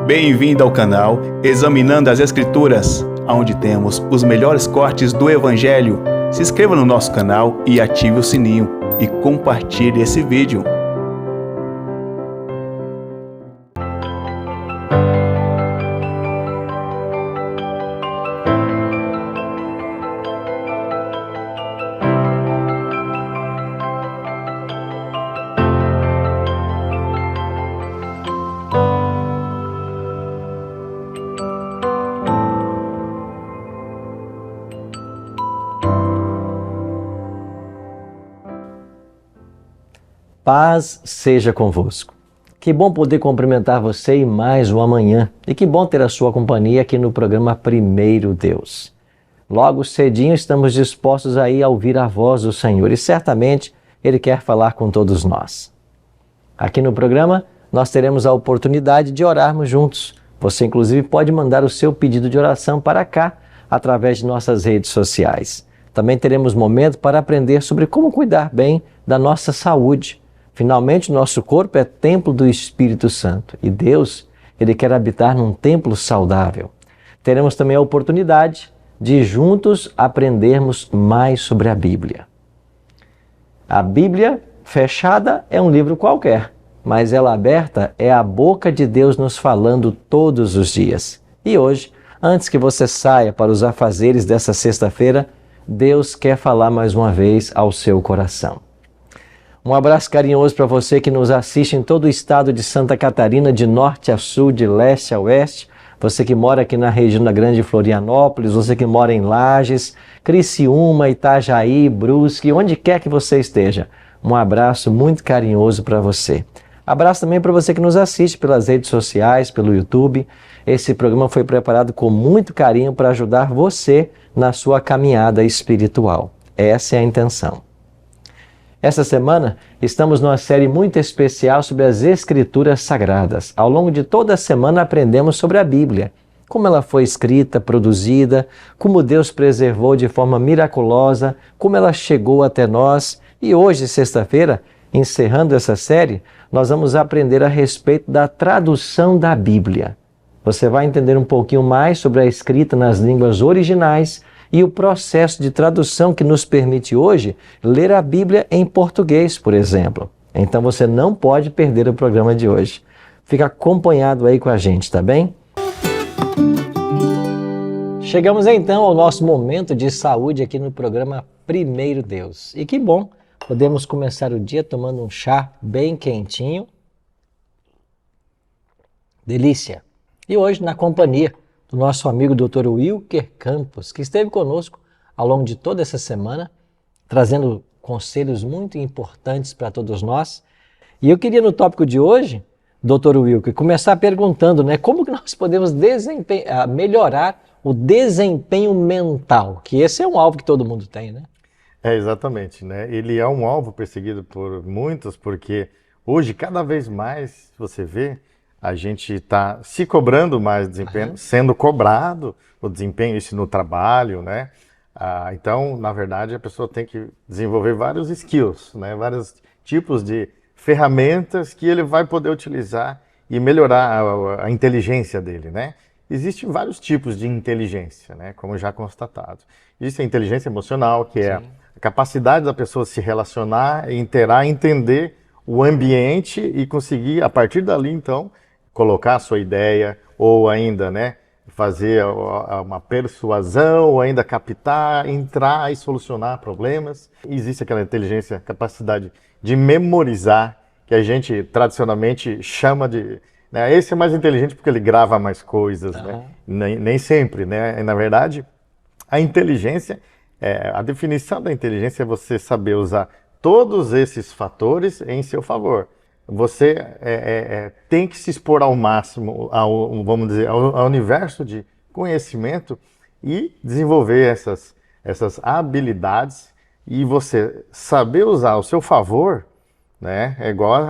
Bem-vindo ao canal Examinando as Escrituras, onde temos os melhores cortes do Evangelho. Se inscreva no nosso canal e ative o sininho e compartilhe esse vídeo. Paz seja convosco. Que bom poder cumprimentar você em mais uma manhã e que bom ter a sua companhia aqui no programa Primeiro Deus. Logo cedinho estamos dispostos aí a ouvir a voz do Senhor e certamente Ele quer falar com todos nós. Aqui no programa nós teremos a oportunidade de orarmos juntos. Você inclusive pode mandar o seu pedido de oração para cá através de nossas redes sociais. Também teremos momento para aprender sobre como cuidar bem da nossa saúde. Finalmente, nosso corpo é templo do Espírito Santo e Deus, Ele quer habitar num templo saudável. Teremos também a oportunidade de juntos aprendermos mais sobre a Bíblia. A Bíblia fechada é um livro qualquer, mas ela aberta é a boca de Deus nos falando todos os dias. E hoje, antes que você saia para os afazeres dessa sexta-feira, Deus quer falar mais uma vez ao seu coração. Um abraço carinhoso para você que nos assiste em todo o estado de Santa Catarina, de norte a sul, de leste a oeste. Você que mora aqui na região da Grande Florianópolis, você que mora em Lages, Criciúma, Itajaí, Brusque, onde quer que você esteja. Um abraço muito carinhoso para você. Abraço também para você que nos assiste pelas redes sociais, pelo YouTube. Esse programa foi preparado com muito carinho para ajudar você na sua caminhada espiritual. Essa é a intenção. Essa semana estamos numa série muito especial sobre as Escrituras Sagradas. Ao longo de toda a semana aprendemos sobre a Bíblia, como ela foi escrita, produzida, como Deus preservou de forma miraculosa, como ela chegou até nós. E hoje, sexta-feira, encerrando essa série, nós vamos aprender a respeito da tradução da Bíblia. Você vai entender um pouquinho mais sobre a escrita nas línguas originais e o processo de tradução que nos permite hoje ler a Bíblia em português, por exemplo. Então você não pode perder o programa de hoje. Fica acompanhado aí com a gente, tá bem? Chegamos então ao nosso momento de saúde aqui no programa Primeiro Deus. E que bom, podemos começar o dia tomando um chá bem quentinho. Delícia! E hoje na companhia do nosso amigo Dr. Wilker Campos, que esteve conosco ao longo de toda essa semana, trazendo conselhos muito importantes para todos nós. E eu queria no tópico de hoje, Dr. Wilker, começar perguntando, como que nós podemos melhorar o desempenho mental, que esse é um alvo que todo mundo tem, né? Exatamente, Ele é um alvo perseguido por muitos, porque hoje, cada vez mais, você vê, a gente está se cobrando mais desempenho, sendo cobrado o desempenho, isso no trabalho, Então, na verdade, a pessoa tem que desenvolver vários skills, vários tipos de ferramentas que ele vai poder utilizar e melhorar a inteligência dele, Existem vários tipos de inteligência, como já constatado. Existe a inteligência emocional, que é a capacidade da pessoa se relacionar, interar, entender o ambiente e conseguir, a partir dali, então, colocar a sua ideia, ou ainda, fazer uma persuasão, ou ainda captar, entrar e solucionar problemas. Existe aquela inteligência, capacidade de memorizar, que a gente tradicionalmente chama de... Esse é mais inteligente porque ele grava mais coisas, nem sempre, Na verdade, a inteligência, a definição da inteligência é você saber usar todos esses fatores em seu favor. Você tem que se expor ao máximo, ao universo de conhecimento e desenvolver essas habilidades e você saber usar ao seu favor, é igual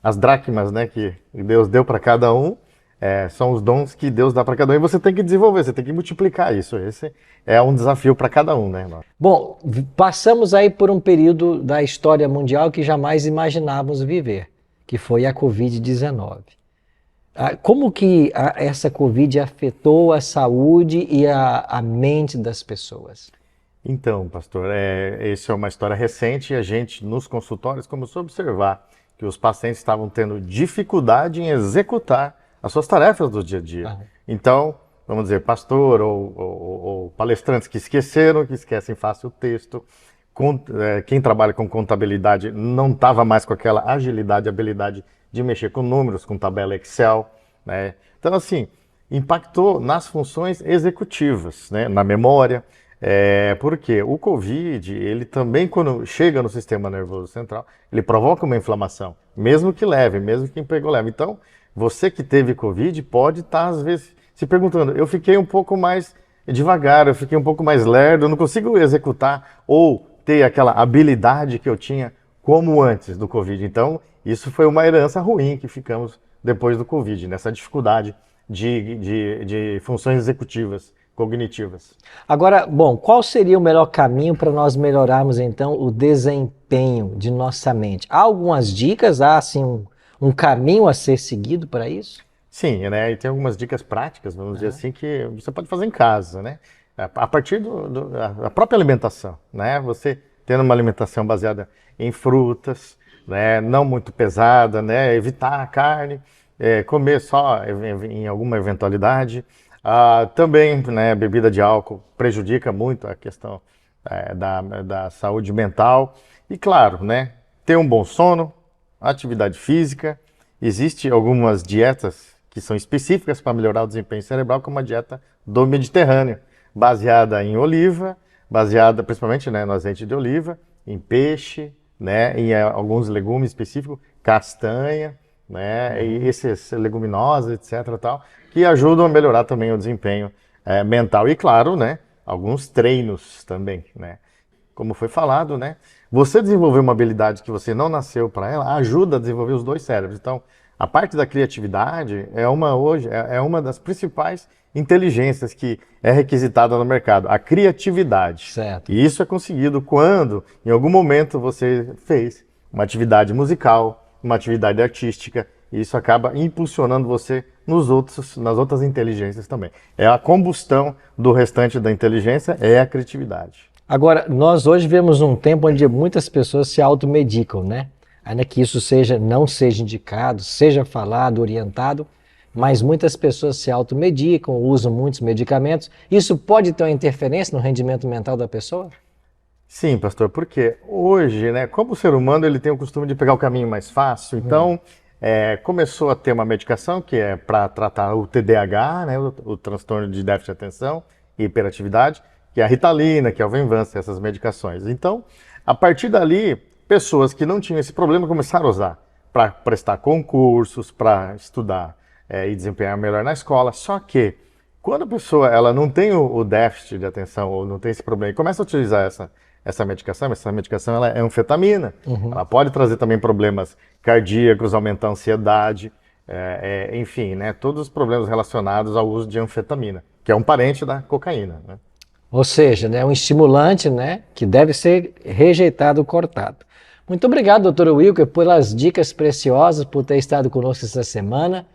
as dracmas, que Deus deu para cada um, são os dons que Deus dá para cada um e você tem que desenvolver, você tem que multiplicar isso. Esse é um desafio para cada um, Bom, passamos aí por um período da história mundial que jamais imaginávamos viver, que foi a Covid-19. Como que essa Covid afetou a saúde e a mente das pessoas? Então, pastor, essa é uma história recente e a gente, nos consultórios, começou a observar que os pacientes estavam tendo dificuldade em executar as suas tarefas do dia a dia. Então, vamos dizer, pastor ou palestrantes que esquecem fácil o texto, quem trabalha com contabilidade não estava mais com aquela agilidade, habilidade de mexer com números, com tabela Excel, né? Então, assim, impactou nas funções executivas, né? Na memória, porque o COVID, ele também, quando chega no sistema nervoso central, ele provoca uma inflamação, mesmo que leve, mesmo que pegou leve. Então, você que teve COVID pode estar, às vezes, se perguntando, eu fiquei um pouco mais devagar, eu fiquei um pouco mais lerdo, eu não consigo executar ou ter aquela habilidade que eu tinha como antes do COVID. Então, isso foi uma herança ruim que ficamos depois do Covid, nessa dificuldade de funções executivas, cognitivas. Agora, bom, qual seria o melhor caminho para nós melhorarmos, então, o desempenho de nossa mente? Há algumas dicas, há, assim, um caminho a ser seguido para isso? Sim, né? E tem algumas dicas práticas, vamos dizer assim, que você pode fazer em casa, né? A partir da própria alimentação, né? Você tendo uma alimentação baseada em frutas, né? Não muito pesada, né? Evitar a carne, comer só em alguma eventualidade. Também, né, bebida de álcool prejudica muito a questão da saúde mental. E claro, né? Ter um bom sono, atividade física. Existem algumas dietas que são específicas para melhorar o desempenho cerebral, como a dieta do Mediterrâneo, baseada em oliva, baseada principalmente, né, no azeite de oliva, em peixe, né, em alguns legumes específicos, castanha, né, e esses leguminosas, etc. Tal, que ajudam a melhorar também o desempenho mental. E claro, né, alguns treinos também, né. Como foi falado, né, você desenvolver uma habilidade que você não nasceu para ela, ajuda a desenvolver os dois cérebros. Então, a parte da criatividade é uma das principais inteligências que é requisitada no mercado, a criatividade. Certo. E isso é conseguido quando, em algum momento, você fez uma atividade musical, uma atividade artística, e isso acaba impulsionando você nas outras inteligências também. É a combustão do restante da inteligência, é a criatividade. Agora, nós hoje vemos um tempo onde muitas pessoas se automedicam, né? Ainda que isso não seja indicado, seja falado, orientado, mas muitas pessoas se automedicam, usam muitos medicamentos. Isso pode ter uma interferência no rendimento mental da pessoa? Sim, pastor, porque hoje, né, como o ser humano ele tem o costume de pegar o caminho mais fácil, então começou a ter uma medicação que é para tratar o TDAH, né, o transtorno de déficit de atenção e hiperatividade, que é a Ritalina, que é o Venvanse, essas medicações. Então, a partir dali, pessoas que não tinham esse problema começaram a usar para prestar concursos, para estudar e desempenhar melhor na escola. Só que, quando a pessoa ela não tem o déficit de atenção ou não tem esse problema e começa a utilizar essa medicação ela é anfetamina. Ela pode trazer também problemas cardíacos, aumentar a ansiedade, enfim, né, todos os problemas relacionados ao uso de anfetamina, que é um parente da cocaína, né? Ou seja, né, um estimulante, né, que deve ser rejeitado, cortado. Muito obrigado, doutor Wilker, pelas dicas preciosas, por ter estado conosco essa semana.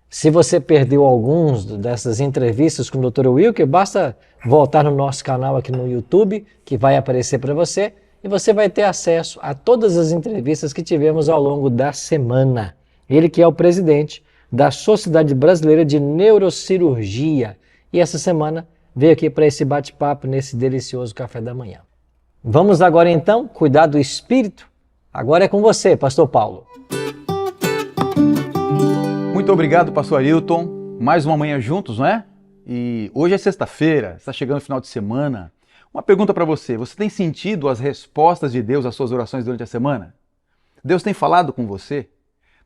Se você perdeu alguns dessas entrevistas com o doutor Wilker, basta voltar no nosso canal aqui no YouTube, que vai aparecer para você, e você vai ter acesso a todas as entrevistas que tivemos ao longo da semana. Ele que é o presidente da Sociedade Brasileira de Neurocirurgia. E essa semana veio aqui para esse bate-papo nesse delicioso café da manhã. Vamos agora então cuidar do espírito? Agora é com você, pastor Paulo. Muito obrigado, pastor Ailton. Mais uma manhã juntos, não é? E hoje é sexta-feira, está chegando o final de semana. Uma pergunta para você: você tem sentido as respostas de Deus às suas orações durante a semana? Deus tem falado com você?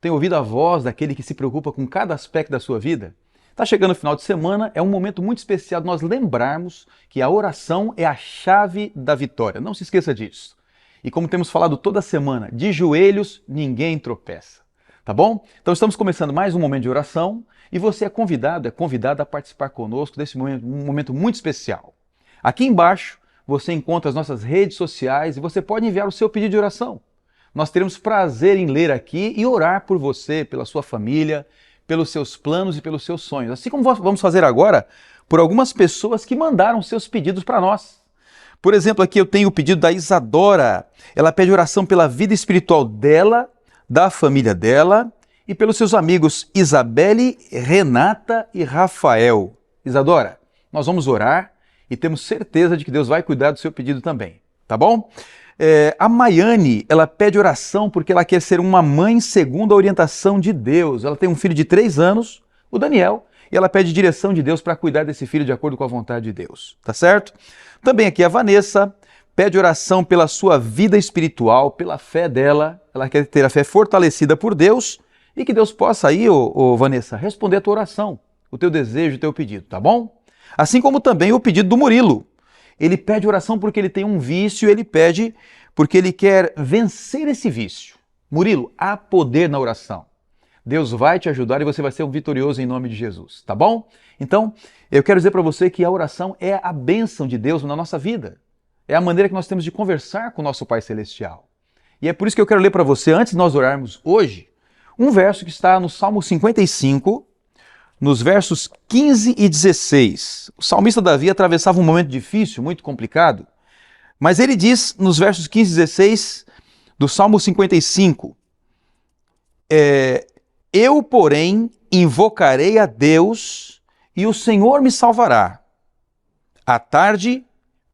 Tem ouvido a voz daquele que se preocupa com cada aspecto da sua vida? Está chegando o final de semana, é um momento muito especial de nós lembrarmos que a oração é a chave da vitória. Não se esqueça disso. E como temos falado toda semana, de joelhos ninguém tropeça. Tá bom? Então estamos começando mais um momento de oração e você é convidada a participar conosco desse momento, um momento muito especial. Aqui embaixo você encontra as nossas redes sociais e você pode enviar o seu pedido de oração. Nós teremos prazer em ler aqui e orar por você, pela sua família, pelos seus planos e pelos seus sonhos. Assim como vamos fazer agora por algumas pessoas que mandaram seus pedidos para nós. Por exemplo, aqui eu tenho o pedido da Isadora. Ela pede oração pela vida espiritual dela, da família dela e pelos seus amigos Isabelle, Renata e Rafael. Isadora, nós vamos orar e temos certeza de que Deus vai cuidar do seu pedido também, tá bom? A Maiane, ela pede oração porque ela quer ser uma mãe segundo a orientação de Deus. Ela tem um filho de 3 anos, o Daniel, e ela pede direção de Deus para cuidar desse filho de acordo com a vontade de Deus, tá certo? Também aqui a Vanessa pede oração pela sua vida espiritual, pela fé dela. Ela quer ter a fé fortalecida por Deus e que Deus possa aí, Vanessa, responder a tua oração, o teu desejo, o teu pedido, tá bom? Assim como também o pedido do Murilo. Ele pede oração porque ele tem um vício, ele pede porque ele quer vencer esse vício. Murilo, há poder na oração. Deus vai te ajudar e você vai ser um vitorioso em nome de Jesus, tá bom? Então, eu quero dizer para você que a oração é a bênção de Deus na nossa vida. É a maneira que nós temos de conversar com o nosso Pai Celestial. E é por isso que eu quero ler para você, antes de nós orarmos hoje, um verso que está no Salmo 55, nos versos 15 e 16. O salmista Davi atravessava um momento difícil, muito complicado, mas ele diz nos versos 15 e 16 do Salmo 55, eu, porém, invocarei a Deus e o Senhor me salvará. À tarde,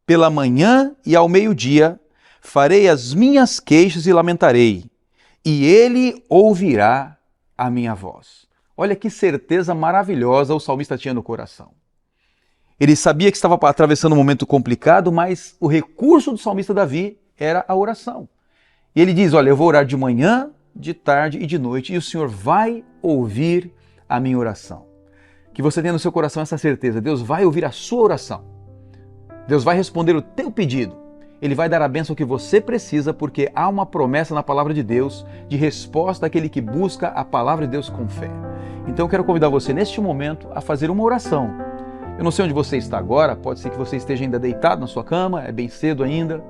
pela manhã e ao meio-dia, farei as minhas queixas e lamentarei, e Ele ouvirá a minha voz. Olha que certeza maravilhosa o salmista tinha no coração. Ele sabia que estava atravessando um momento complicado, mas o recurso do salmista Davi era a oração. E ele diz, olha, eu vou orar de manhã, de tarde e de noite, e o Senhor vai ouvir a minha oração. Que você tenha no seu coração essa certeza, Deus vai ouvir a sua oração. Deus vai responder o teu pedido. Ele vai dar a bênção que você precisa, porque há uma promessa na palavra de Deus de resposta daquele que busca a palavra de Deus com fé. Então eu quero convidar você neste momento a fazer uma oração. Eu não sei onde você está agora, pode ser que você esteja ainda deitado na sua cama, é bem cedo ainda.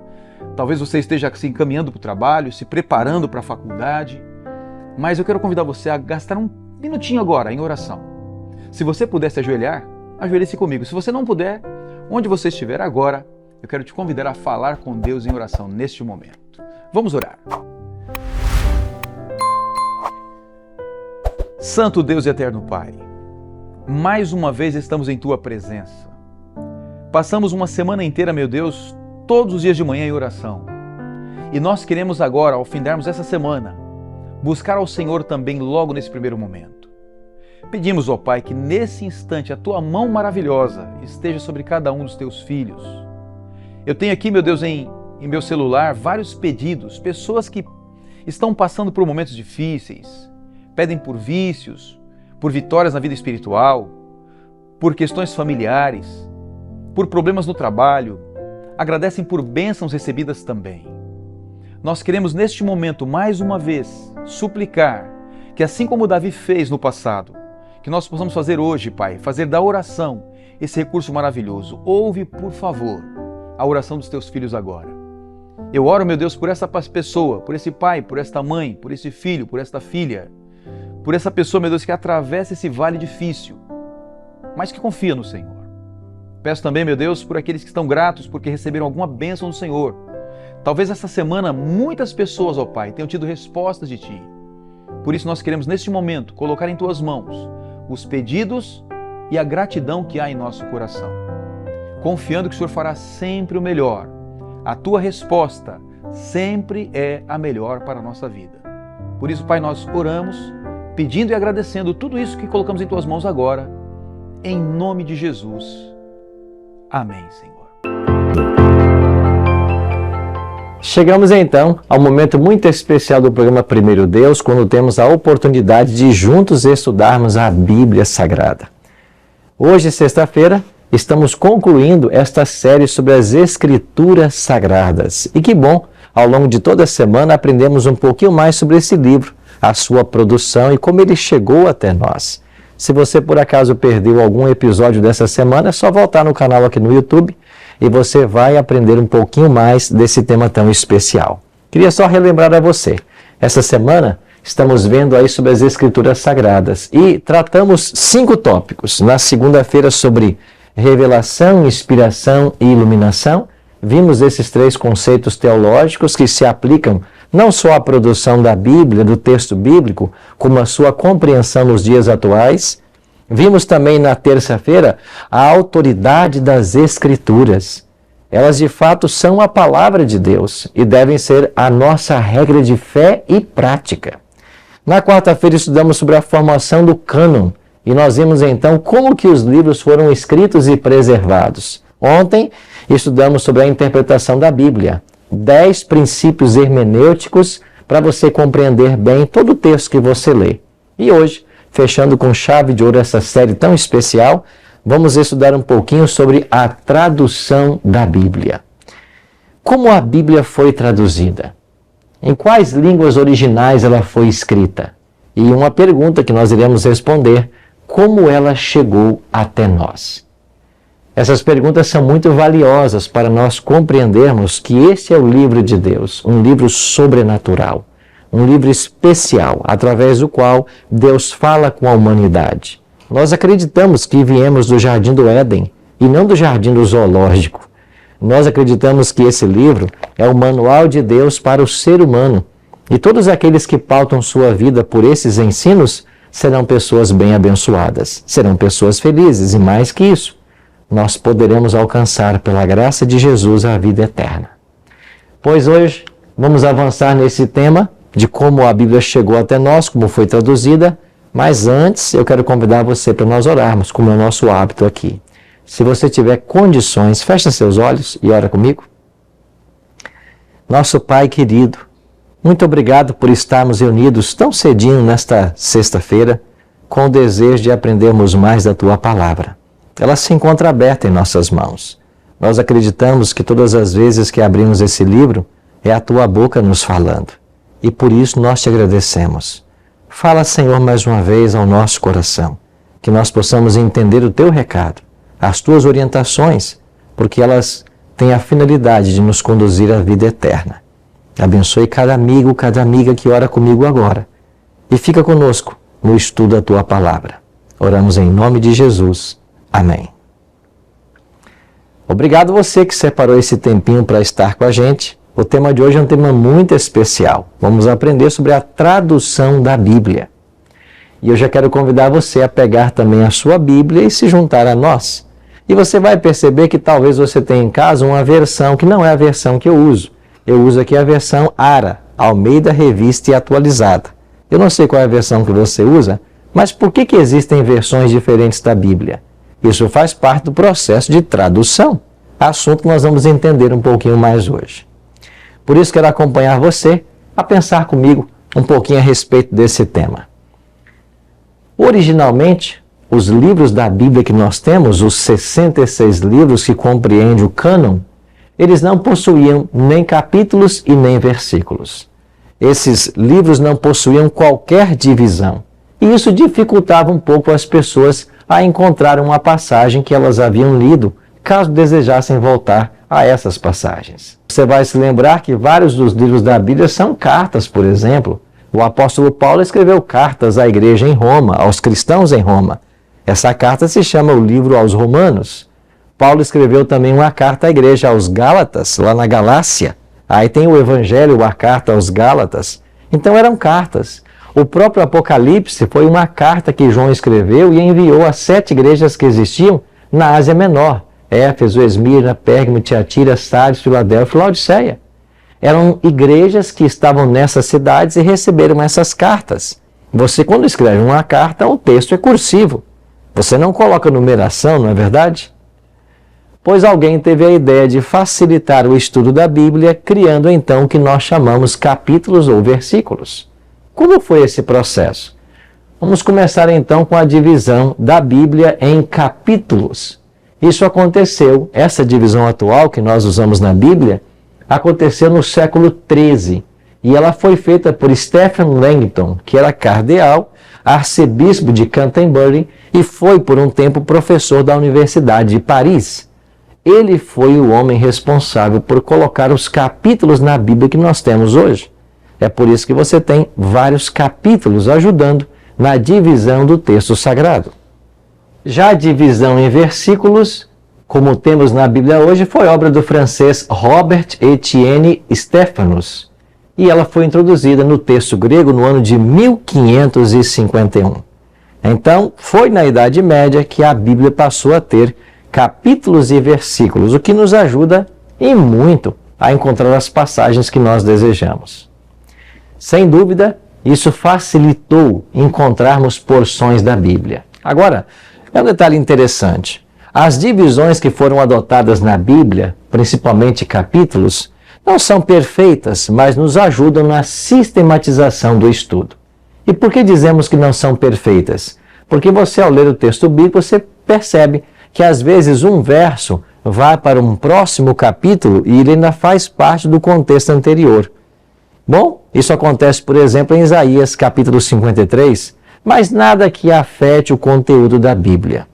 Talvez você esteja se encaminhando para o trabalho, se preparando para a faculdade. Mas eu quero convidar você a gastar um minutinho agora em oração. Se você puder se ajoelhar, ajoelhe-se comigo. Se você não puder, onde você estiver agora, eu quero te convidar a falar com Deus em oração neste momento. Vamos orar. Santo Deus e eterno Pai, mais uma vez estamos em Tua presença. Passamos uma semana inteira, meu Deus, todos os dias de manhã em oração. E nós queremos agora, ao findarmos essa semana, buscar ao Senhor também logo nesse primeiro momento. Pedimos, ó Pai, que nesse instante a Tua mão maravilhosa esteja sobre cada um dos Teus filhos. Eu tenho aqui, meu Deus, em meu celular vários pedidos, pessoas que estão passando por momentos difíceis, pedem por vícios, por vitórias na vida espiritual, por questões familiares, por problemas no trabalho, agradecem por bênçãos recebidas também. Nós queremos neste momento, mais uma vez, suplicar que assim como Davi fez no passado, que nós possamos fazer hoje, Pai, fazer da oração esse recurso maravilhoso. Ouve, por favor, a oração dos Teus filhos agora. Eu oro, meu Deus, por essa pessoa, por esse pai, por esta mãe, por esse filho, por esta filha, por essa pessoa, meu Deus, que atravessa esse vale difícil, mas que confia no Senhor. Peço também, meu Deus, por aqueles que estão gratos porque receberam alguma bênção do Senhor. Talvez essa semana muitas pessoas, ó Pai, tenham tido respostas de Ti. Por isso nós queremos, neste momento, colocar em Tuas mãos os pedidos e a gratidão que há em nosso coração, confiando que o Senhor fará sempre o melhor. A Tua resposta sempre é a melhor para a nossa vida. Por isso, Pai, nós oramos, pedindo e agradecendo tudo isso que colocamos em Tuas mãos agora, em nome de Jesus. Amém, Senhor. Chegamos então ao momento muito especial do programa Primeiro Deus, quando temos a oportunidade de juntos estudarmos a Bíblia Sagrada. Hoje, sexta-feira, estamos concluindo esta série sobre as Escrituras Sagradas. E que bom, ao longo de toda a semana aprendemos um pouquinho mais sobre esse livro, a sua produção e como ele chegou até nós. Se você por acaso perdeu algum episódio dessa semana, é só voltar no canal aqui no YouTube e você vai aprender um pouquinho mais desse tema tão especial. Queria só relembrar a você, essa semana Estamos vendo aí sobre as Escrituras Sagradas e tratamos 5 tópicos. Na segunda-feira sobre revelação, inspiração e iluminação. Vimos esses 3 conceitos teológicos que se aplicam não só à produção da Bíblia, do texto bíblico, como à sua compreensão nos dias atuais. Vimos também na terça-feira a autoridade das Escrituras. Elas de fato são a palavra de Deus e devem ser a nossa regra de fé e prática. Na quarta-feira estudamos sobre a formação do cânon e nós vimos então como que os livros foram escritos e preservados. Ontem estudamos sobre a interpretação da Bíblia, 10 princípios hermenêuticos para você compreender bem todo o texto que você lê. E hoje, fechando com chave de ouro essa série tão especial, vamos estudar um pouquinho sobre a tradução da Bíblia. Como a Bíblia foi traduzida? Em quais línguas originais ela foi escrita? E uma pergunta que nós iremos responder: como ela chegou até nós? Essas perguntas são muito valiosas para nós compreendermos que esse é o livro de Deus, um livro sobrenatural, um livro especial, através do qual Deus fala com a humanidade. Nós acreditamos que viemos do Jardim do Éden e não do Jardim do Zoológico. Nós acreditamos que esse livro é o manual de Deus para o ser humano. E todos aqueles que pautam sua vida por esses ensinos serão pessoas bem abençoadas, serão pessoas felizes e mais que isso, nós poderemos alcançar pela graça de Jesus a vida eterna. Pois hoje vamos avançar nesse tema de como a Bíblia chegou até nós, como foi traduzida, mas antes eu quero convidar você para nós orarmos, como é o nosso hábito aqui. Se você tiver condições, feche seus olhos e ora comigo. Nosso Pai querido, muito obrigado por estarmos reunidos tão cedinho nesta sexta-feira, com o desejo de aprendermos mais da Tua Palavra. Ela se encontra aberta em nossas mãos. Nós acreditamos que todas as vezes que abrimos esse livro, é a Tua boca nos falando. E por isso nós te agradecemos. Fala, Senhor, mais uma vez ao nosso coração, que nós possamos entender o Teu recado, as Tuas orientações, porque elas têm a finalidade de nos conduzir à vida eterna. Abençoe cada amigo, cada amiga que ora comigo agora. E fica conosco no estudo da Tua Palavra. Oramos em nome de Jesus. Amém. Obrigado você que separou esse tempinho para estar com a gente. O tema de hoje é um tema muito especial. Vamos aprender sobre a tradução da Bíblia. E eu já quero convidar você a pegar também a sua Bíblia e se juntar a nós. E você vai perceber que talvez você tenha em casa uma versão que não é a versão que eu uso. Eu uso aqui a versão ARA, Almeida Revista e Atualizada. Eu não sei qual é a versão que você usa, mas por que existem versões diferentes da Bíblia? Isso faz parte do processo de tradução, assunto que nós vamos entender um pouquinho mais hoje. Por isso quero acompanhar você a pensar comigo um pouquinho a respeito desse tema. Originalmente, os livros da Bíblia que nós temos, os 66 livros que compreendem o cânon, eles não possuíam nem capítulos e nem versículos. Esses livros não possuíam qualquer divisão. E isso dificultava um pouco as pessoas a encontrar uma passagem que elas haviam lido, caso desejassem voltar a essas passagens. Você vai se lembrar que vários dos livros da Bíblia são cartas, por exemplo. O apóstolo Paulo escreveu cartas à igreja em Roma, aos cristãos em Roma. Essa carta se chama o livro aos Romanos. Paulo escreveu também uma carta à igreja aos Gálatas, lá na Galácia. Aí tem o Evangelho, a carta aos Gálatas. Então eram cartas. O próprio Apocalipse foi uma carta que João escreveu e enviou às 7 igrejas que existiam na Ásia Menor. Éfeso, Esmirna, Pérgamo, Tiatira, Sardes, Filadélfia e Laodiceia. Eram igrejas que estavam nessas cidades e receberam essas cartas. Você, quando escreve uma carta, o texto é cursivo. Você não coloca numeração, não é verdade? Pois alguém teve a ideia de facilitar o estudo da Bíblia, criando então o que nós chamamos capítulos ou versículos. Como foi esse processo? Vamos começar então com a divisão da Bíblia em capítulos. Isso aconteceu, essa divisão atual que nós usamos na Bíblia, aconteceu no século XIII. E ela foi feita por Stephen Langton, que era cardeal, arcebispo de Canterbury e foi por um tempo professor da Universidade de Paris. Ele foi o homem responsável por colocar os capítulos na Bíblia que nós temos hoje. É por isso que você tem vários capítulos ajudando na divisão do texto sagrado. Já a divisão em versículos, como temos na Bíblia hoje, foi obra do francês Robert Etienne Stephanus, e ela foi introduzida no texto grego no ano de 1551. Então, foi na Idade Média que a Bíblia passou a ter capítulos e versículos, o que nos ajuda e muito a encontrar as passagens que nós desejamos. Sem dúvida, isso facilitou encontrarmos porções da Bíblia. Agora, é um detalhe interessante. As divisões que foram adotadas na Bíblia, principalmente capítulos, não são perfeitas, mas nos ajudam na sistematização do estudo. E por que dizemos que não são perfeitas? Porque você, ao ler o texto bíblico, você percebe que às vezes um verso vai para um próximo capítulo e ele ainda faz parte do contexto anterior. Bom, isso acontece, por exemplo, em Isaías capítulo 53, mas nada que afete o conteúdo da Bíblia.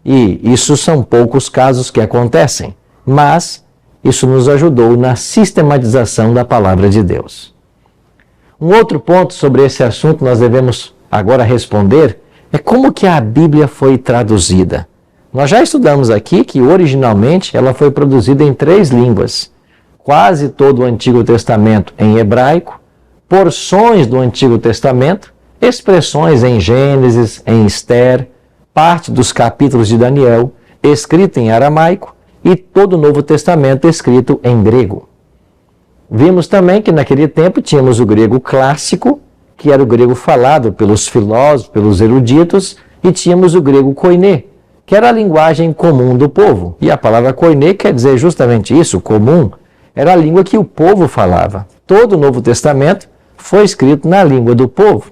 E isso são poucos casos que acontecem, mas isso nos ajudou na sistematização da palavra de Deus. Um outro ponto sobre esse assunto nós devemos agora responder é como que a Bíblia foi traduzida. Nós já estudamos aqui que originalmente ela foi produzida em 3 línguas. Quase todo o Antigo Testamento em hebraico, porções do Antigo Testamento, expressões em Gênesis, em Esther, parte dos capítulos de Daniel, escrito em aramaico, e todo o Novo Testamento escrito em grego. Vimos também que naquele tempo tínhamos o grego clássico, que era o grego falado pelos filósofos, pelos eruditos, e tínhamos o grego koiné, que era a linguagem comum do povo. E a palavra koiné quer dizer justamente isso, comum, era a língua que o povo falava. Todo o Novo Testamento foi escrito na língua do povo.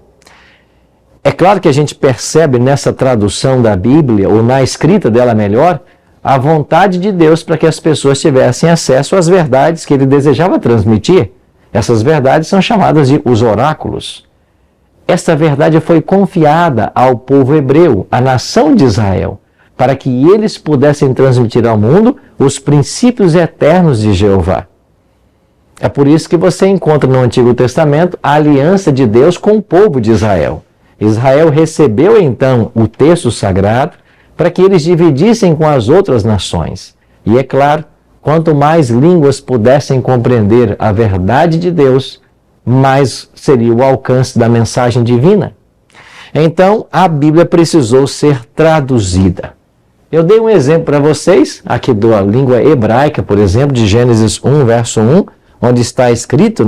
É claro que a gente percebe nessa tradução da Bíblia, ou na escrita dela melhor, a vontade de Deus para que as pessoas tivessem acesso às verdades que ele desejava transmitir. Essas verdades são chamadas de os oráculos. Esta verdade foi confiada ao povo hebreu, à nação de Israel, para que eles pudessem transmitir ao mundo os princípios eternos de Jeová. É por isso que você encontra no Antigo Testamento a aliança de Deus com o povo de Israel. Israel recebeu então o texto sagrado para que eles dividissem com as outras nações. E é claro, quanto mais línguas pudessem compreender a verdade de Deus, mais seria o alcance da mensagem divina. Então, a Bíblia precisou ser traduzida. Eu dei um exemplo para vocês, aqui da língua hebraica, por exemplo, de Gênesis 1, verso 1, onde está escrito,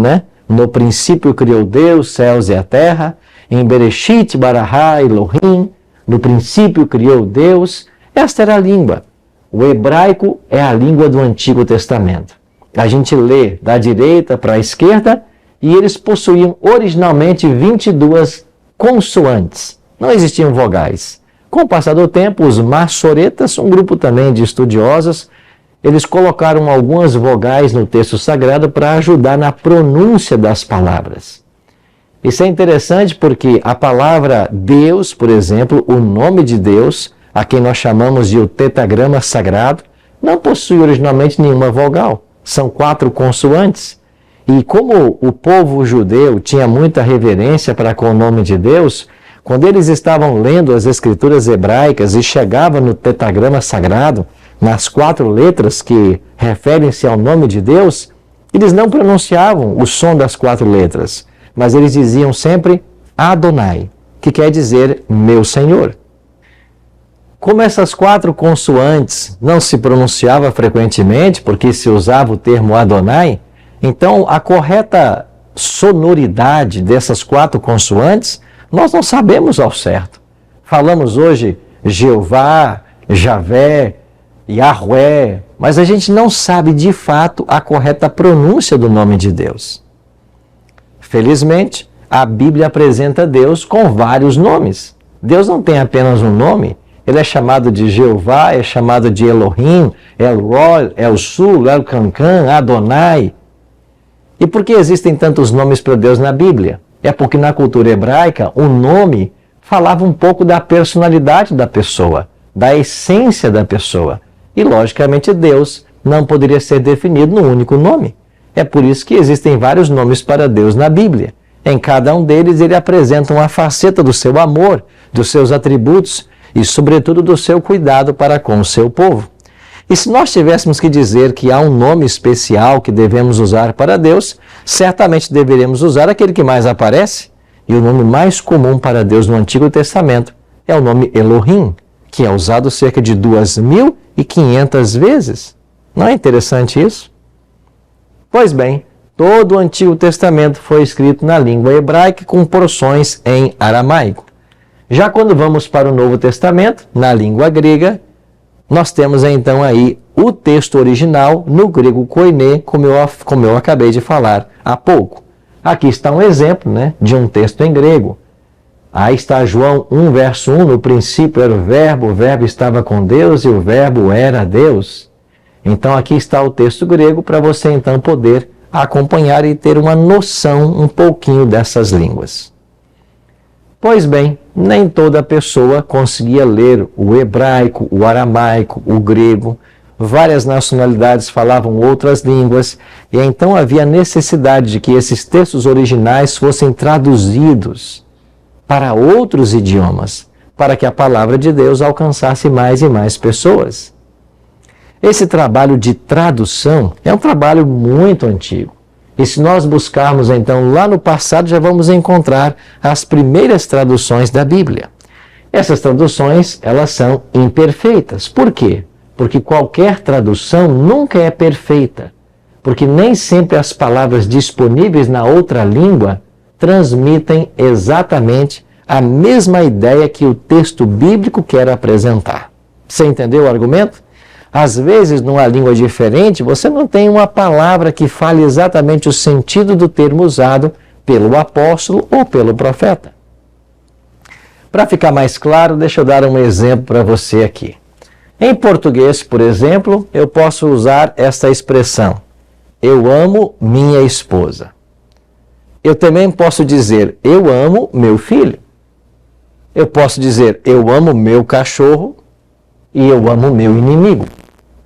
No princípio criou Deus, céus e a terra, em Bereshit barahá Elohim, no princípio criou Deus. Esta era a língua. O hebraico é a língua do Antigo Testamento. A gente lê da direita para a esquerda e eles possuíam originalmente 22 consoantes. Não existiam vogais. Com o passar do tempo, os massoretas, um grupo também de estudiosos, eles colocaram algumas vogais no texto sagrado para ajudar na pronúncia das palavras. Isso é interessante porque a palavra Deus, por exemplo, o nome de Deus, a quem nós chamamos de o tetragrama sagrado, não possui originalmente nenhuma vogal. São 4 consoantes. E como o povo judeu tinha muita reverência para com o nome de Deus, quando eles estavam lendo as escrituras hebraicas e chegavam no tetragrama sagrado, nas 4 letras que referem-se ao nome de Deus, eles não pronunciavam o som das 4 letras, mas eles diziam sempre Adonai, que quer dizer meu Senhor. Como essas 4 consoantes não se pronunciavam frequentemente, porque se usava o termo Adonai, então a correta sonoridade dessas 4 consoantes nós não sabemos ao certo. Falamos hoje Jeová, Javé, Yahweh, mas a gente não sabe de fato a correta pronúncia do nome de Deus. Felizmente, a Bíblia apresenta Deus com vários nomes. Deus não tem apenas um nome, ele é chamado de Jeová, é chamado de Elohim, El-Roi, El-Sul, El-Cancan, Adonai. E por que existem tantos nomes para Deus na Bíblia? É porque na cultura hebraica, o nome falava um pouco da personalidade da pessoa, da essência da pessoa. E, logicamente, Deus não poderia ser definido num único nome. É por isso que existem vários nomes para Deus na Bíblia. Em cada um deles, ele apresenta uma faceta do seu amor, dos seus atributos e, sobretudo, do seu cuidado para com o seu povo. E se nós tivéssemos que dizer que há um nome especial que devemos usar para Deus, certamente deveríamos usar aquele que mais aparece. E o nome mais comum para Deus no Antigo Testamento é o nome Elohim, que é usado cerca de 2.500 vezes. Não é interessante isso? Pois bem, todo o Antigo Testamento foi escrito na língua hebraica com porções em aramaico. Já quando vamos para o Novo Testamento, na língua grega, nós temos então aí o texto original no grego koiné, como eu acabei de falar há pouco. Aqui está um exemplo, de um texto em grego. Aí está João 1, verso 1, no princípio era o verbo estava com Deus e o verbo era Deus. Então aqui está o texto grego para você então poder acompanhar e ter uma noção um pouquinho dessas línguas. Pois bem, nem toda pessoa conseguia ler o hebraico, o aramaico, o grego. Várias nacionalidades falavam outras línguas e então havia necessidade de que esses textos originais fossem traduzidos para outros idiomas, para que a palavra de Deus alcançasse mais e mais pessoas. Esse trabalho de tradução é um trabalho muito antigo. E se nós buscarmos, então, lá no passado, já vamos encontrar as primeiras traduções da Bíblia. Essas traduções, elas são imperfeitas. Por quê? Porque qualquer tradução nunca é perfeita. Porque nem sempre as palavras disponíveis na outra língua transmitem exatamente a mesma ideia que o texto bíblico quer apresentar. Você entendeu o argumento? Às vezes, numa língua diferente, você não tem uma palavra que fale exatamente o sentido do termo usado pelo apóstolo ou pelo profeta. Para ficar mais claro, deixa eu dar um exemplo para você aqui. Em português, por exemplo, eu posso usar esta expressão: eu amo minha esposa. Eu também posso dizer: eu amo meu filho. Eu posso dizer: eu amo meu cachorro e eu amo meu inimigo.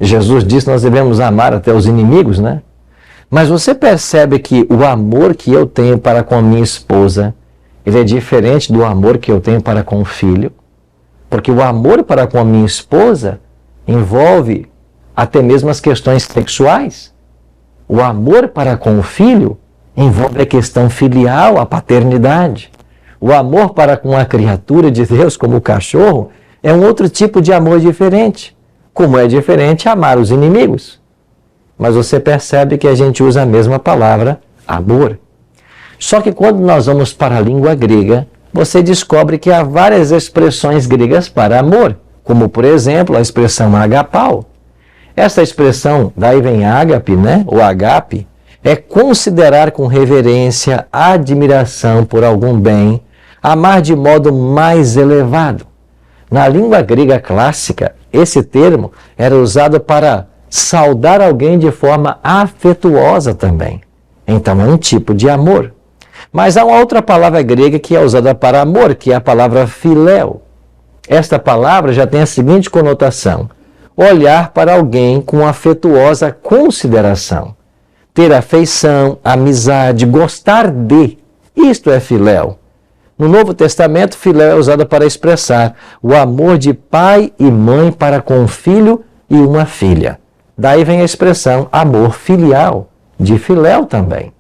Jesus disse que nós devemos amar até os inimigos, Mas você percebe que o amor que eu tenho para com a minha esposa, ele é diferente do amor que eu tenho para com o filho? Porque o amor para com a minha esposa envolve até mesmo as questões sexuais. O amor para com o filho envolve a questão filial, a paternidade. O amor para com a criatura de Deus, como o cachorro, é um outro tipo de amor diferente. Como é diferente amar os inimigos. Mas você percebe que a gente usa a mesma palavra, amor. Só que quando nós vamos para a língua grega, você descobre que há várias expressões gregas para amor, como, por exemplo, a expressão agapau. Essa expressão, daí vem ágape, o agape, é considerar com reverência, admiração por algum bem, amar de modo mais elevado. Na língua grega clássica, esse termo era usado para saudar alguém de forma afetuosa também. Então é um tipo de amor. Mas há uma outra palavra grega que é usada para amor, que é a palavra filéu. Esta palavra já tem a seguinte conotação: olhar para alguém com afetuosa consideração, ter afeição, amizade, gostar de. Isto é filéu. No Novo Testamento, filéu é usado para expressar o amor de pai e mãe para com um filho e uma filha. Daí vem a expressão amor filial, de filéu também.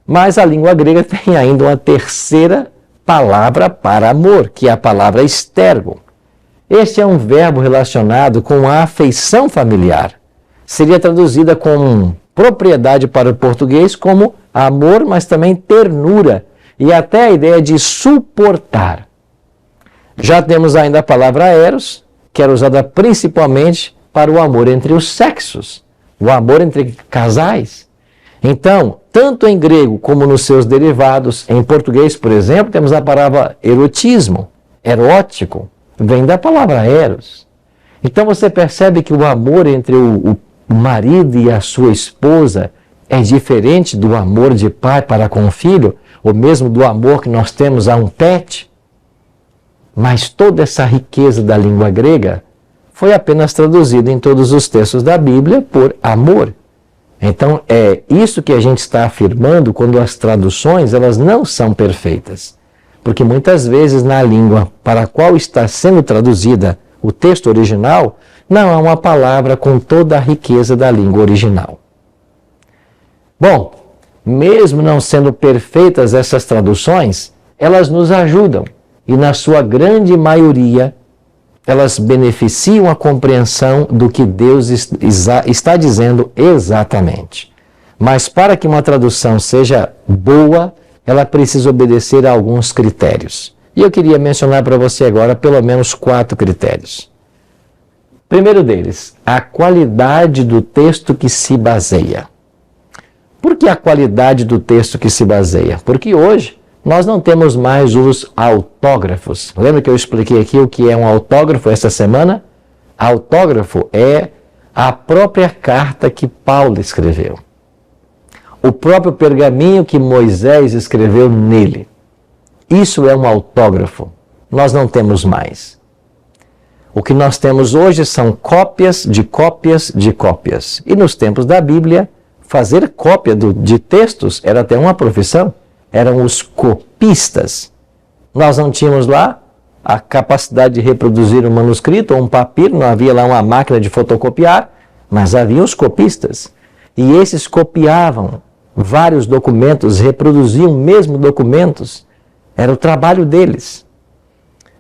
Mas a língua grega tem ainda uma terceira palavra para amor, que é a palavra estergo. Este é um verbo relacionado com a afeição familiar. Seria traduzida com propriedade para o português como amor, mas também ternura, e até a ideia de suportar. Já temos ainda a palavra eros, que era usada principalmente para o amor entre os sexos, o amor entre casais. Então, tanto em grego como nos seus derivados, em português, por exemplo, temos a palavra erotismo, erótico, vem da palavra eros. Então você percebe que o amor entre o marido e a sua esposa é diferente do amor de pai para com o filho, ou mesmo do amor que nós temos a um pet. Mas toda essa riqueza da língua grega foi apenas traduzida em todos os textos da Bíblia por amor. Então, é isso que a gente está afirmando quando as traduções elas não são perfeitas. Porque muitas vezes na língua para a qual está sendo traduzida o texto original, não há uma palavra com toda a riqueza da língua original. Bom, mesmo não sendo perfeitas essas traduções, elas nos ajudam e, na sua grande maioria, elas beneficiam a compreensão do que Deus está dizendo exatamente. Mas para que uma tradução seja boa, ela precisa obedecer a alguns critérios. E eu queria mencionar para você agora pelo menos 4 critérios. Primeiro deles, a qualidade do texto que se baseia. Por que a qualidade do texto que se baseia? Porque hoje nós não temos mais os autógrafos. Lembra que eu expliquei aqui o que é um autógrafo esta semana? Autógrafo é a própria carta que Paulo escreveu. O próprio pergaminho que Moisés escreveu nele. Isso é um autógrafo. Nós não temos mais. O que nós temos hoje são cópias de cópias de cópias. E nos tempos da Bíblia, fazer cópia de textos era até uma profissão. Eram os copistas. Nós não tínhamos lá a capacidade de reproduzir um manuscrito ou um papiro, não havia lá uma máquina de fotocopiar, mas havia os copistas. E esses copiavam vários documentos, reproduziam mesmo documentos. Era o trabalho deles.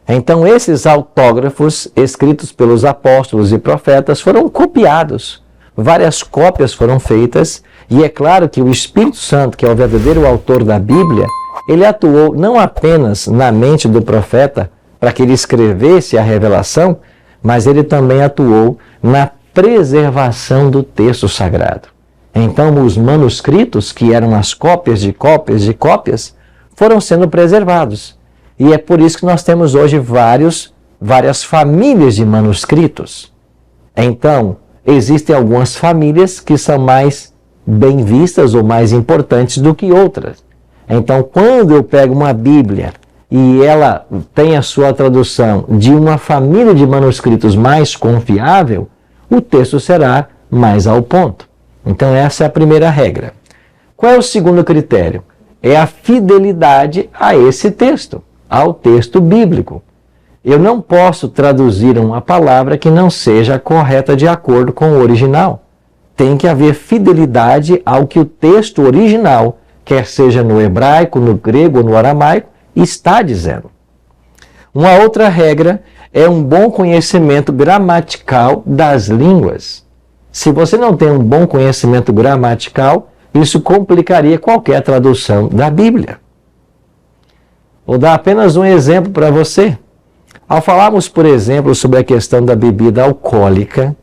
Então, esses autógrafos escritos pelos apóstolos e profetas foram copiados. Várias cópias foram feitas, e é claro que o Espírito Santo, que é o verdadeiro autor da Bíblia, ele atuou não apenas na mente do profeta para que ele escrevesse a revelação, mas ele também atuou na preservação do texto sagrado. Então, os manuscritos, que eram as cópias de cópias de cópias, foram sendo preservados. E é por isso que nós temos hoje várias famílias de manuscritos. Então, existem algumas famílias que são mais bem vistas ou mais importantes do que outras. Então, quando eu pego uma Bíblia e ela tem a sua tradução de uma família de manuscritos mais confiável, o texto será mais ao ponto. Então, essa é a primeira regra. Qual é o segundo critério? É a fidelidade a esse texto, ao texto bíblico. Eu não posso traduzir uma palavra que não seja correta de acordo com o original. Tem que haver fidelidade ao que o texto original, quer seja no hebraico, no grego ou no aramaico, está dizendo. Uma outra regra é um bom conhecimento gramatical das línguas. Se você não tem um bom conhecimento gramatical, isso complicaria qualquer tradução da Bíblia. Vou dar apenas um exemplo para você. Ao falarmos, por exemplo, sobre a questão da bebida alcoólica,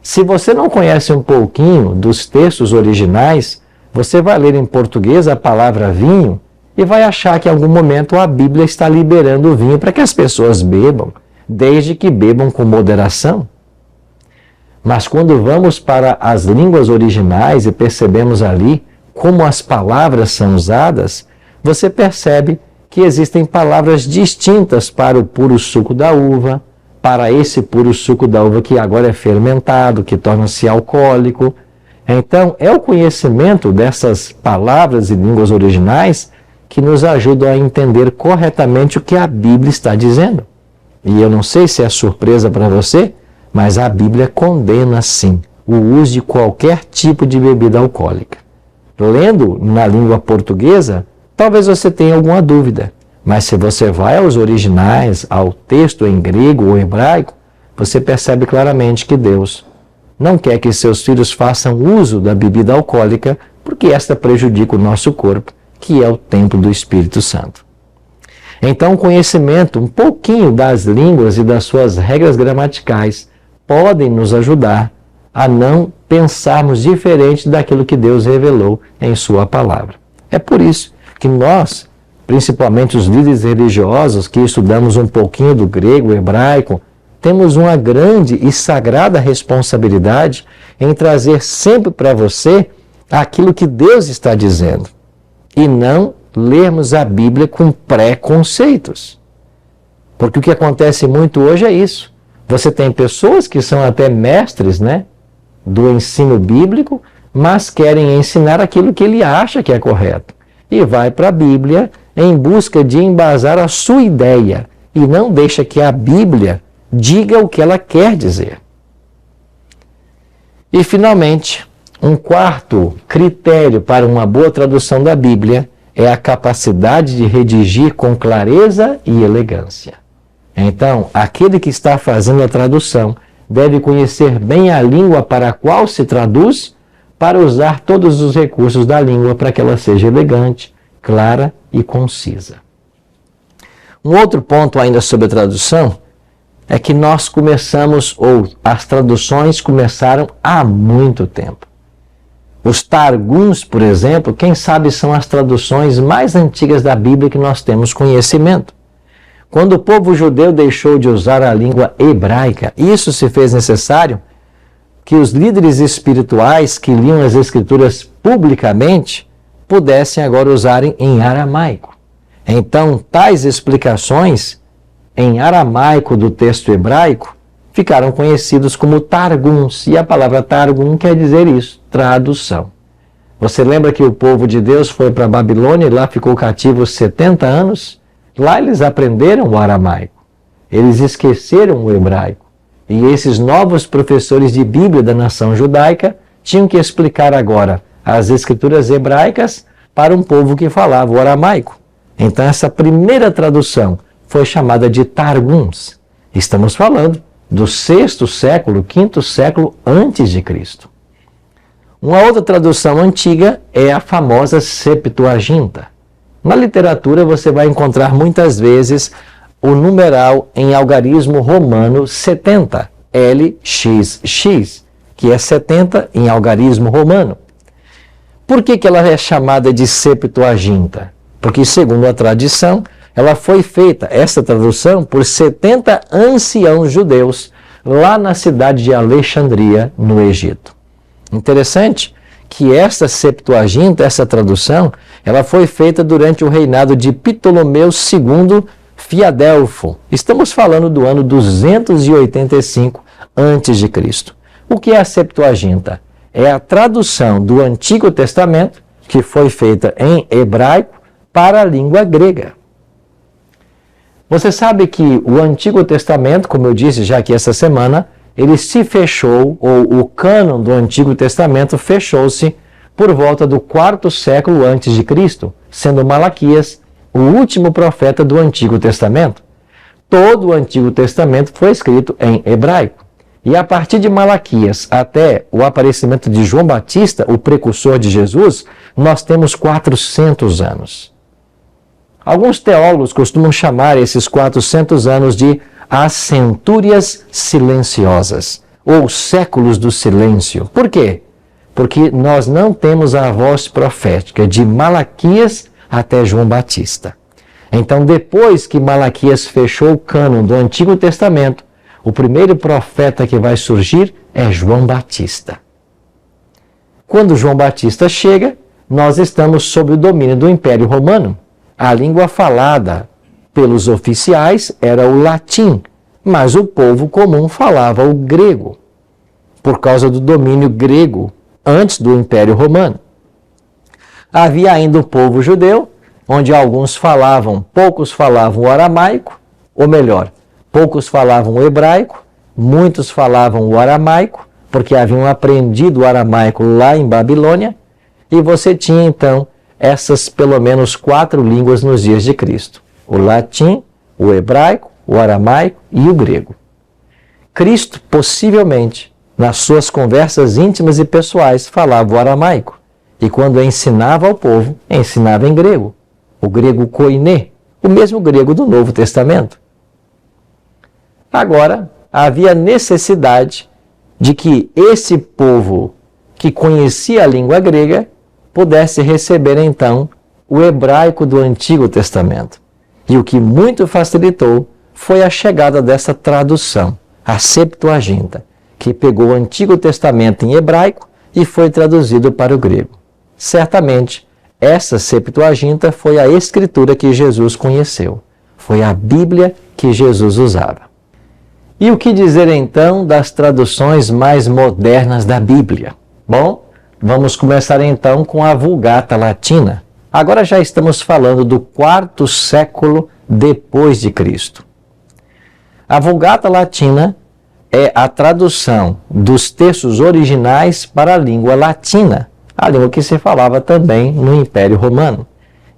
se você não conhece um pouquinho dos textos originais, você vai ler em português a palavra vinho e vai achar que em algum momento a Bíblia está liberando o vinho para que as pessoas bebam, desde que bebam com moderação. Mas quando vamos para as línguas originais e percebemos ali como as palavras são usadas, você percebe que existem palavras distintas para o puro suco da uva, para esse puro suco da uva que agora é fermentado, que torna-se alcoólico. Então, é o conhecimento dessas palavras e línguas originais que nos ajudam a entender corretamente o que a Bíblia está dizendo. E eu não sei se é surpresa para você, mas a Bíblia condena, sim, o uso de qualquer tipo de bebida alcoólica. Lendo na língua portuguesa, talvez você tenha alguma dúvida, mas se você vai aos originais, ao texto em grego ou hebraico, você percebe claramente que Deus não quer que seus filhos façam uso da bebida alcoólica, porque esta prejudica o nosso corpo, que é o templo do Espírito Santo. Então, o conhecimento, um pouquinho das línguas e das suas regras gramaticais, podem nos ajudar a não pensarmos diferente daquilo que Deus revelou em sua palavra. É por isso que nós, principalmente os líderes religiosos que estudamos um pouquinho do grego, hebraico, temos uma grande e sagrada responsabilidade em trazer sempre para você aquilo que Deus está dizendo e não lermos a Bíblia com preconceitos. Porque o que acontece muito hoje é isso. Você tem pessoas que são até mestres, do ensino bíblico, mas querem ensinar aquilo que ele acha que é correto. E vai para a Bíblia em busca de embasar a sua ideia e não deixa que a Bíblia diga o que ela quer dizer. E, finalmente, um quarto critério para uma boa tradução da Bíblia é a capacidade de redigir com clareza e elegância. Então, aquele que está fazendo a tradução deve conhecer bem a língua para a qual se traduz, para usar todos os recursos da língua para que ela seja elegante, clara e concisa. Um outro ponto ainda sobre a tradução é que nós começamos, ou as traduções começaram há muito tempo. Os Targums, por exemplo, quem sabe são as traduções mais antigas da Bíblia que nós temos conhecimento. Quando o povo judeu deixou de usar a língua hebraica, isso se fez necessário que os líderes espirituais que liam as Escrituras publicamente pudessem agora usarem em aramaico. Então, tais explicações em aramaico do texto hebraico ficaram conhecidos como Targums, e a palavra Targum quer dizer isso, tradução. Você lembra que o povo de Deus foi para a Babilônia e lá ficou cativo 70 anos? Lá eles aprenderam o aramaico, eles esqueceram o hebraico. E esses novos professores de Bíblia da nação judaica tinham que explicar agora as escrituras hebraicas para um povo que falava o aramaico. Então essa primeira tradução foi chamada de Targums. Estamos falando do 6º século, 5º século antes de Cristo. Uma outra tradução antiga é a famosa Septuaginta. Na literatura você vai encontrar muitas vezes o numeral em algarismo romano 70, LXX, que é 70 em algarismo romano. Por que ela é chamada de Septuaginta? Porque, segundo a tradição, ela foi feita, essa tradução, por 70 anciãos judeus, lá na cidade de Alexandria, no Egito. Interessante que esta Septuaginta, essa tradução, ela foi feita durante o reinado de Ptolomeu II Fiadelfo. Estamos falando do ano 285 a.C. O que é a Septuaginta? É a tradução do Antigo Testamento, que foi feita em hebraico, para a língua grega. Você sabe que o Antigo Testamento, como eu disse já aqui essa semana, ele se fechou, ou o cânon do Antigo Testamento fechou-se por volta do 4º século antes de Cristo, sendo Malaquias o último profeta do Antigo Testamento. Todo o Antigo Testamento foi escrito em hebraico. E a partir de Malaquias até o aparecimento de João Batista, o precursor de Jesus, nós temos 400 anos. Alguns teólogos costumam chamar esses 400 anos de as centúrias silenciosas, ou séculos do silêncio. Por quê? Porque nós não temos a voz profética de Malaquias até João Batista. Então, depois que Malaquias fechou o cânon do Antigo Testamento, o primeiro profeta que vai surgir é João Batista. Quando João Batista chega, nós estamos sob o domínio do Império Romano. A língua falada pelos oficiais era o latim, mas o povo comum falava o grego, por causa do domínio grego antes do Império Romano. Havia ainda o povo judeu, onde alguns falavam, poucos falavam o aramaico, ou melhor, poucos falavam o hebraico, muitos falavam o aramaico, porque haviam aprendido o aramaico lá em Babilônia, e você tinha então essas pelo menos 4 línguas nos dias de Cristo: o latim, o hebraico, o aramaico e o grego. Cristo, possivelmente, nas suas conversas íntimas e pessoais, falava o aramaico, e quando ensinava ao povo, ensinava em grego, o grego koiné, o mesmo grego do Novo Testamento. Agora, havia necessidade de que esse povo que conhecia a língua grega pudesse receber então o hebraico do Antigo Testamento. E o que muito facilitou foi a chegada dessa tradução, a Septuaginta, que pegou o Antigo Testamento em hebraico e foi traduzido para o grego. Certamente, essa Septuaginta foi a escritura que Jesus conheceu. Foi a Bíblia que Jesus usava. E o que dizer então das traduções mais modernas da Bíblia? Bom, Vamos começar então com a Vulgata Latina. Agora já estamos falando do 4º século depois de Cristo. A Vulgata Latina é a tradução dos textos originais para a língua latina, a língua que se falava também no Império Romano.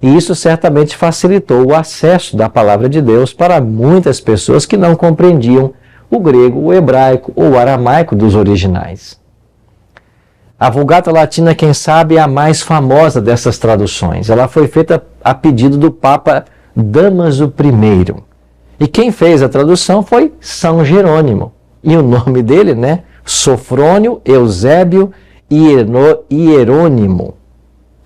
E isso certamente facilitou o acesso da palavra de Deus para muitas pessoas que não compreendiam o grego, o hebraico ou o aramaico dos originais. A Vulgata Latina, quem sabe, é a mais famosa dessas traduções. Ela foi feita a pedido do Papa Damaso I. E quem fez a tradução foi São Jerônimo. E o nome dele, Sofrônio Eusébio Hierônimo,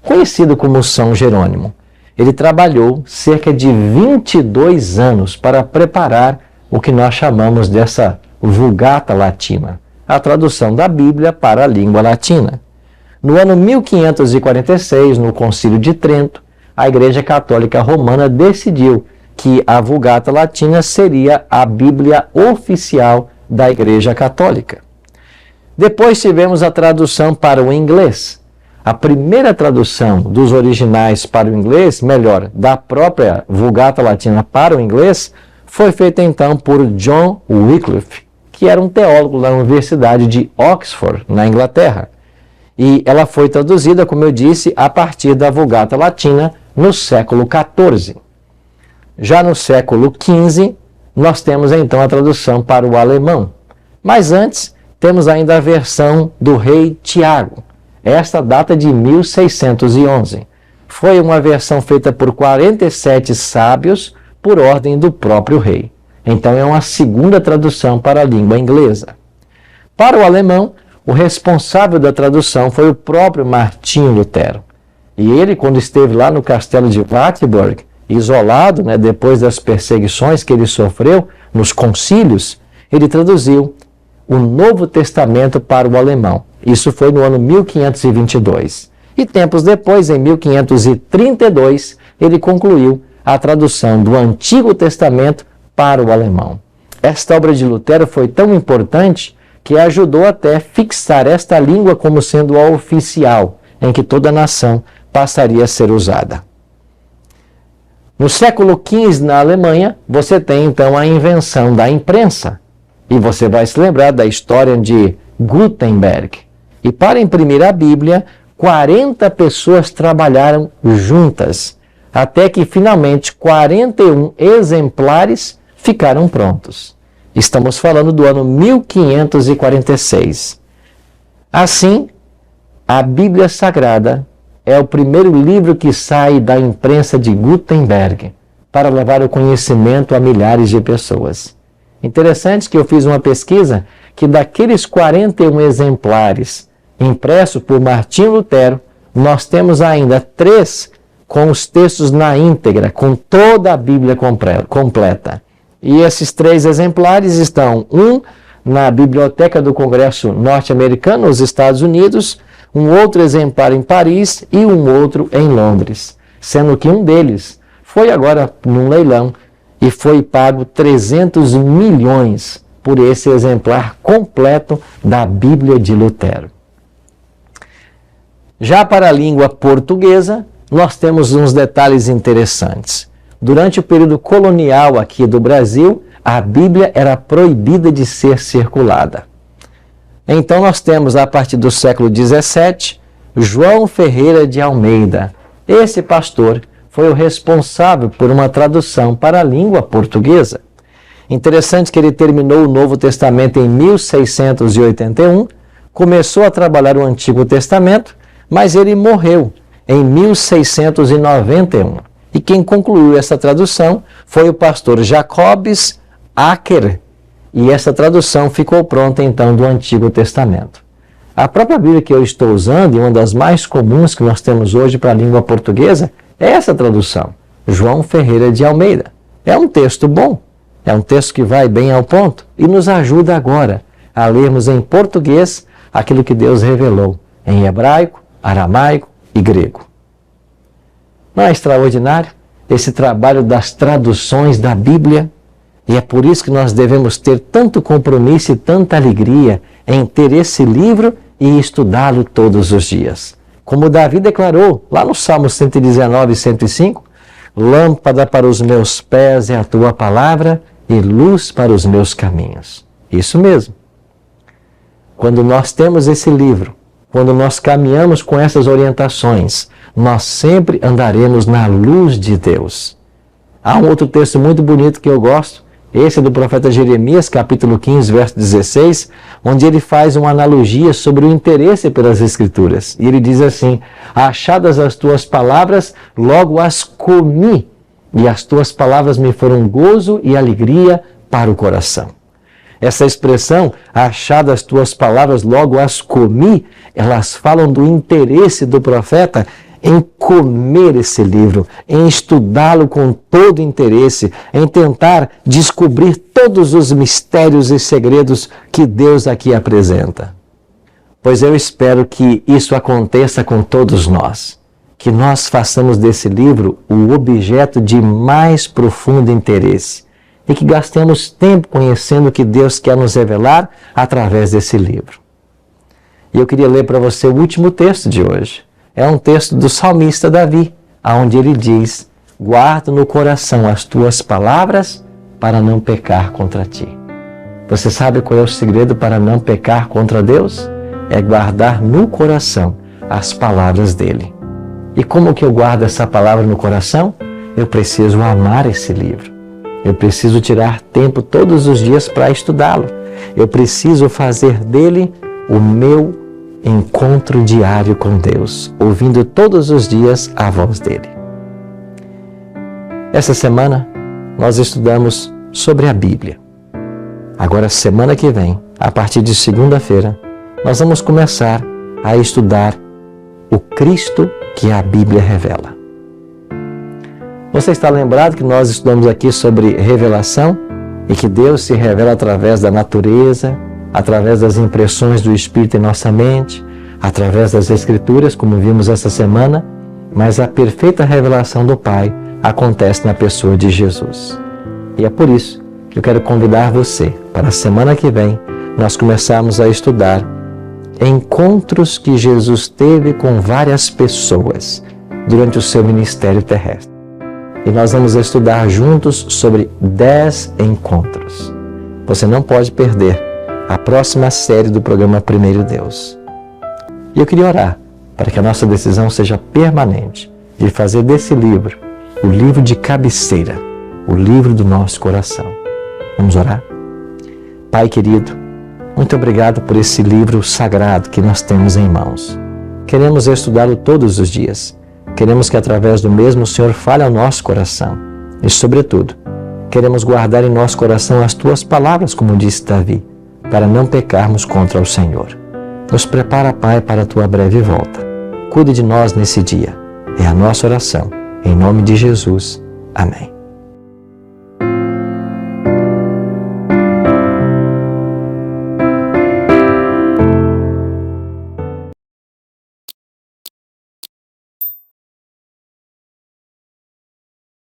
conhecido como São Jerônimo. Ele trabalhou cerca de 22 anos para preparar o que nós chamamos dessa Vulgata Latina, a tradução da Bíblia para a língua latina. No ano 1546, no Concílio de Trento, a Igreja Católica Romana decidiu que a Vulgata Latina seria a Bíblia oficial da Igreja Católica. Depois tivemos a tradução para o inglês. A primeira tradução dos originais para o inglês, melhor, da própria Vulgata Latina para o inglês, foi feita então por John Wycliffe, que era um teólogo da Universidade de Oxford, na Inglaterra. E ela foi traduzida, como eu disse, a partir da Vulgata Latina no século XIV. Já no século XV, nós temos então a tradução para o alemão. Mas antes, temos ainda a versão do rei Tiago. Esta data de 1611. Foi uma versão feita por 47 sábios por ordem do próprio rei. Então é uma segunda tradução para a língua inglesa. Para o alemão, o responsável da tradução foi o próprio Martinho Lutero. E ele, quando esteve lá no castelo de Wartburg, isolado, depois das perseguições que ele sofreu nos concílios, ele traduziu o Novo Testamento para o alemão. Isso foi no ano 1522. E tempos depois, em 1532, ele concluiu a tradução do Antigo Testamento para o alemão. Esta obra de Lutero foi tão importante que ajudou até fixar esta língua como sendo a oficial, em que toda a nação passaria a ser usada. No século XV, na Alemanha, você tem então a invenção da imprensa. E você vai se lembrar da história de Gutenberg. E para imprimir a Bíblia, 40 pessoas trabalharam juntas, até que finalmente 41 exemplares ficaram prontos. Estamos falando do ano 1546. Assim, a Bíblia Sagrada é o primeiro livro que sai da imprensa de Gutenberg para levar o conhecimento a milhares de pessoas. Interessante que eu fiz uma pesquisa que daqueles 41 exemplares impressos por Martinho Lutero, nós temos ainda 3 com os textos na íntegra, com toda a Bíblia completa. E esses 3 exemplares estão, um na Biblioteca do Congresso Norte-Americano, nos Estados Unidos, um outro exemplar em Paris e um outro em Londres, sendo que um deles foi agora num leilão e foi pago 300 milhões por esse exemplar completo da Bíblia de Lutero. Já para a língua portuguesa, nós temos uns detalhes interessantes. Durante o período colonial aqui do Brasil, a Bíblia era proibida de ser circulada. Então nós temos, a partir do século XVII, João Ferreira de Almeida. Esse pastor foi o responsável por uma tradução para a língua portuguesa. Interessante que ele terminou o Novo Testamento em 1681, começou a trabalhar o Antigo Testamento, mas ele morreu em 1691. E quem concluiu essa tradução foi o pastor Jacobs Acker. E essa tradução ficou pronta, então, do Antigo Testamento. A própria Bíblia que eu estou usando, e uma das mais comuns que nós temos hoje para a língua portuguesa, é essa tradução, João Ferreira de Almeida. É um texto bom, é um texto que vai bem ao ponto e nos ajuda agora a lermos em português aquilo que Deus revelou em hebraico, aramaico e grego. Não é extraordinário esse trabalho das traduções da Bíblia? E é por isso que nós devemos ter tanto compromisso e tanta alegria em ter esse livro e estudá-lo todos os dias. Como Davi declarou lá no Salmo 119, 105, lâmpada para os meus pés é a tua palavra e luz para os meus caminhos. Isso mesmo. Quando nós temos esse livro, quando nós caminhamos com essas orientações, nós sempre andaremos na luz de Deus. Há um outro texto muito bonito que eu gosto, esse é do profeta Jeremias, capítulo 15, verso 16, onde ele faz uma analogia sobre o interesse pelas Escrituras. E ele diz assim: achadas as tuas palavras, logo as comi, e as tuas palavras me foram gozo e alegria para o coração. Essa expressão, achadas as tuas palavras, logo as comi, elas falam do interesse do profeta em comer esse livro, em estudá-lo com todo interesse, em tentar descobrir todos os mistérios e segredos que Deus aqui apresenta. Pois eu espero que isso aconteça com todos nós, que nós façamos desse livro o objeto de mais profundo interesse e que gastemos tempo conhecendo o que Deus quer nos revelar através desse livro. E eu queria ler para você o último texto de hoje. É um texto do salmista Davi, onde ele diz: guarda no coração as tuas palavras para não pecar contra ti. Você sabe qual é o segredo para não pecar contra Deus? É guardar no coração as palavras dele. E como que eu guardo essa palavra no coração? Eu preciso amar esse livro. Eu preciso tirar tempo todos os dias para estudá-lo. Eu preciso fazer dele o meu encontro diário com Deus, ouvindo todos os dias a voz dele. Essa semana nós estudamos sobre a Bíblia. Agora, semana que vem, a partir de segunda-feira, nós vamos começar a estudar o Cristo que a Bíblia revela. Você está lembrado que nós estudamos aqui sobre revelação e que Deus se revela através da natureza, através das impressões do Espírito em nossa mente, através das Escrituras, como vimos essa semana, mas a perfeita revelação do Pai acontece na pessoa de Jesus. E é por isso que eu quero convidar você para a semana que vem nós começarmos a estudar encontros que Jesus teve com várias pessoas durante o seu ministério terrestre. E nós vamos estudar juntos sobre 10 encontros. Você não pode perder a próxima série do programa Primeiro Deus. E eu queria orar para que a nossa decisão seja permanente de fazer desse livro o livro de cabeceira, o livro do nosso coração. Vamos orar? Pai querido, muito obrigado por esse livro sagrado que nós temos em mãos. Queremos estudá-lo todos os dias. Queremos que através do mesmo o Senhor fale ao nosso coração. E, sobretudo, queremos guardar em nosso coração as tuas palavras, como disse Davi, para não pecarmos contra o Senhor. Nos prepara, Pai, para a tua breve volta. Cuide de nós nesse dia. É a nossa oração. Em nome de Jesus. Amém.